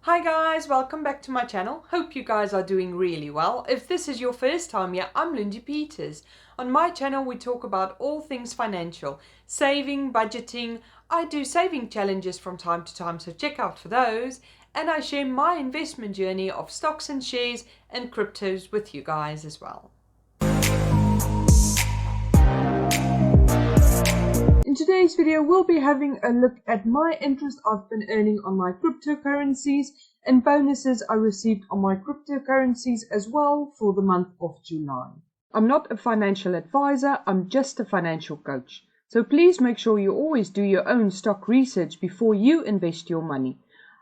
Hi guys, welcome back to my channel. Hope you guys are doing really well. If this is your first time here, I'm Luno Peters. On my channel we talk about all things financial, saving, budgeting. I do saving challenges from time to time, so check out for those. And I share my investment journey of stocks and shares and cryptos with you guys as well. In today's video, we'll be having a look at my interest I've been earning on my cryptocurrencies and bonuses I received on my cryptocurrencies as well for the month of July. I'm not a financial advisor, I'm just a financial coach. So please make sure you always do your own stock research before you invest your money.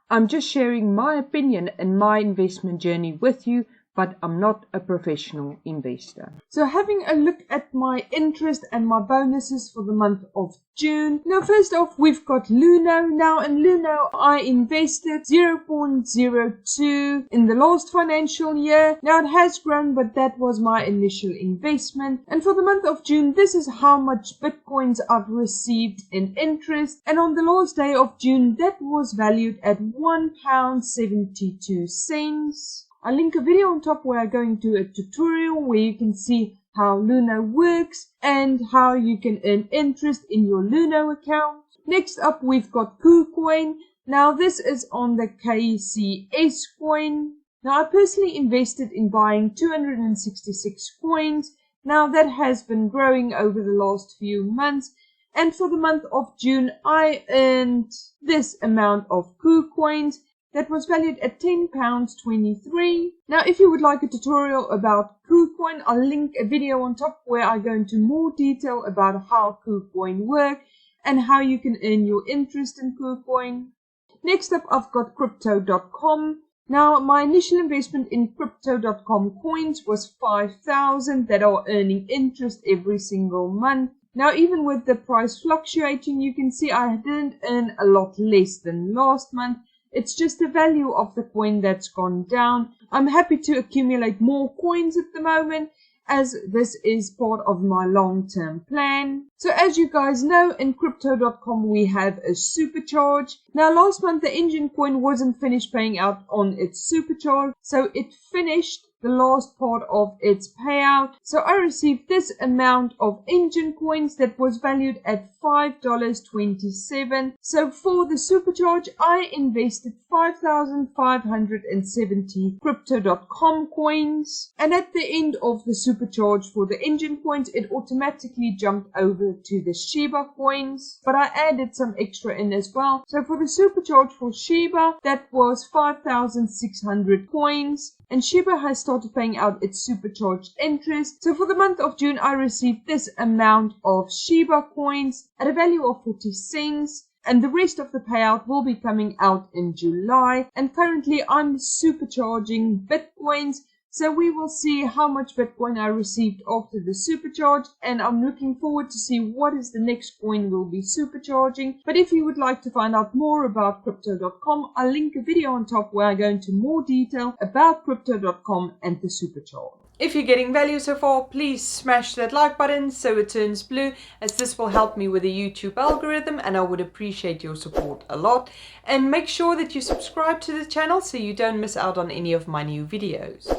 I'm just sharing my opinion and my investment journey with you, but I'm not a professional investor. So having a look at my interest and my bonuses for the month of June. Now first off we've got Luno. Now in Luno I invested 0.02 in the last financial year. Now it has grown, but that was my initial investment. And for the month of June, this is how much Bitcoins I've received in interest. And on the last day of June, that was valued at £1.72. I'll link a video on top where I go into a tutorial where you can see how Luno works and how you can earn interest in your Luno account. Next up we've got Kucoin. Now this is on the KCS coin. Now I personally invested in buying 266 coins. Now that has been growing over the last few months. And for the month of June I earned this amount of Kucoins. That was valued at £10.23. Now, if you would like a tutorial about Kucoin, I'll link a video on top where I go into more detail about how Kucoin works and how you can earn your interest in Kucoin. Next up, I've got Crypto.com. Now, my initial investment in Crypto.com coins was 5,000 that are earning interest every single month. Now, even with the price fluctuating, you can see I didn't earn a lot less than last month. It's just the value of the coin that's gone down. I'm happy to accumulate more coins at the moment as this is part of my long-term plan. So as you guys know, in Crypto.com we have a supercharge. Now last month the engine coin wasn't finished paying out on its supercharge, so it finished the last part of its payout. So I received this amount of engine coins that was valued at $5.27. So for the supercharge, I invested 5,570 Crypto.com coins. And at the end of the supercharge for the engine coins, it automatically jumped over to the Shiba coins. But I added some extra in as well. So for the supercharge for Shiba, that was 5,600 coins. And Shiba has started paying out its supercharged interest. So for the month of June, I received this amount of Shiba coins at a value of 40 cents. And the rest of the payout will be coming out in July. And currently I'm supercharging Bitcoins. So we will see how much Bitcoin I received after the supercharge, and I'm looking forward to see what is the next coin we'll be supercharging. But if you would like to find out more about Crypto.com, I'll link a video on top where I go into more detail about Crypto.com and the supercharge. If you're getting value so far, please smash that like button so it turns blue, as this will help me with the YouTube algorithm and I would appreciate your support a lot. And make sure that you subscribe to the channel so you don't miss out on any of my new videos.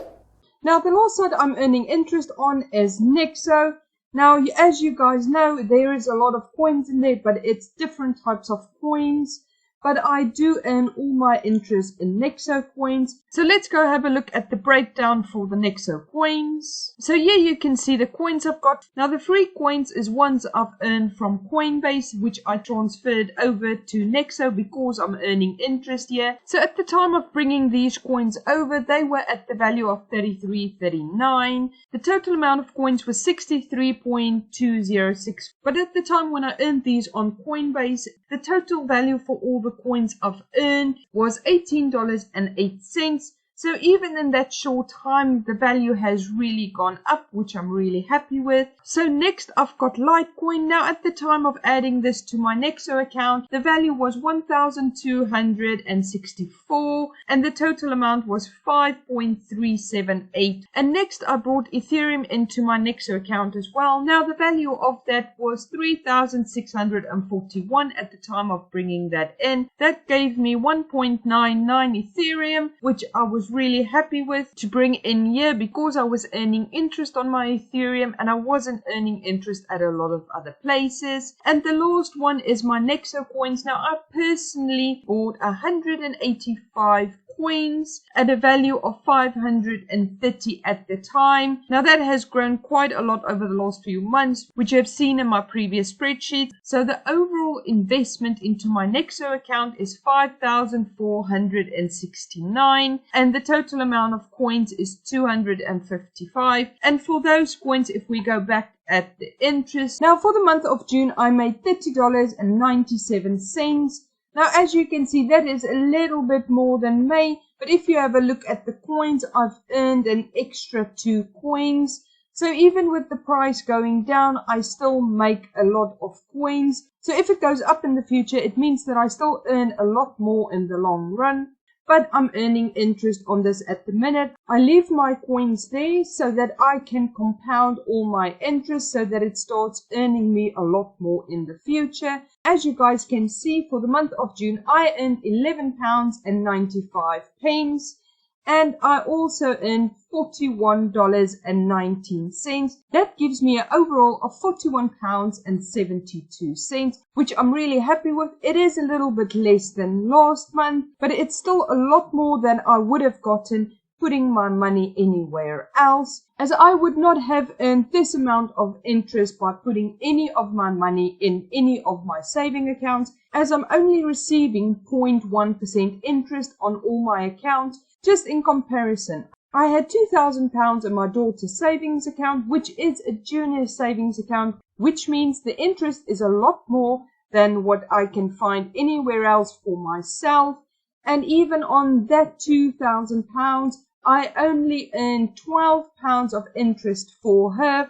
Now the last site I'm earning interest on is Nexo. Now as you guys know, there is a lot of coins in there, but it's different types of coins. But I do earn all my interest in Nexo coins. So let's go have a look at the breakdown for the Nexo coins. So here you can see the coins I've got. Now the free coins is ones I've earned from Coinbase, which I transferred over to Nexo because I'm earning interest here. So at the time of bringing these coins over, they were at the value of 33.39. The total amount of coins was 63.206. But at the time when I earned these on Coinbase, the total value for all the coins I've earned was $18.08. So even in that short time, the value has really gone up, which I'm really happy with. So next I've got Litecoin. Now at the time of adding this to my Nexo account, the value was 1,264. and the total amount was 5.378. And next I brought Ethereum into my Nexo account as well. Now the value of that was 3,641 at the time of bringing that in. That gave me 1.99 Ethereum, which I was really happy with to bring in here because I was earning interest on my Ethereum and I wasn't earning interest at a lot of other places. And the last one is my Nexo coins. Now I personally bought 185 coins at a value of 530 at the time. Now that has grown quite a lot over the last few months, which you have seen in my previous spreadsheet. So the overall investment into my Nexo account is 5,469 and the total amount of coins is 255. And for those coins, if we go back at the interest, now for the month of June I made $30.97. Now, as you can see, that is a little bit more than May, but if you have a look at the coins, I've earned an extra 2 coins. So even with the price going down, I still make a lot of coins. So if it goes up in the future, it means that I still earn a lot more in the long run. But I'm earning interest on this at the minute. I leave my coins there so that I can compound all my interest so that it starts earning me a lot more in the future. As you guys can see, for the month of June, I earned £11.95 and I also earned $41.19. That gives me an overall of £41.72, which I'm really happy with. It is a little bit less than last month, but it's still a lot more than I would have gotten putting my money anywhere else, as I would not have earned this amount of interest by putting any of my money in any of my saving accounts, as I'm only receiving 0.1% interest on all my accounts. Just in comparison, I had £2,000 in my daughter's savings account, which is a junior savings account, which means the interest is a lot more than what I can find anywhere else for myself. And even on that £2,000, I only earned £12 of interest for her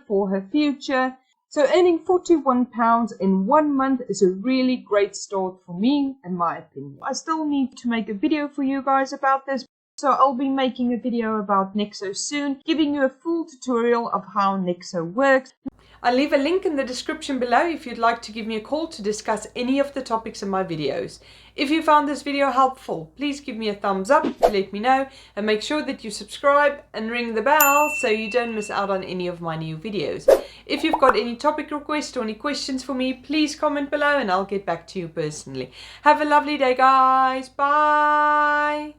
future. So earning £41 in 1 month is a really great start for me, in my opinion. I still need to make a video for you guys about this. So I'll be making a video about Nexo soon, giving you a full tutorial of how Nexo works. I'll leave a link in the description below if you'd like to give me a call to discuss any of the topics in my videos. If you found this video helpful, please give me a thumbs up to let me know, and make sure that you subscribe and ring the bell so you don't miss out on any of my new videos. If you've got any topic requests or any questions for me, please comment below and I'll get back to you personally. Have a lovely day, guys. Bye.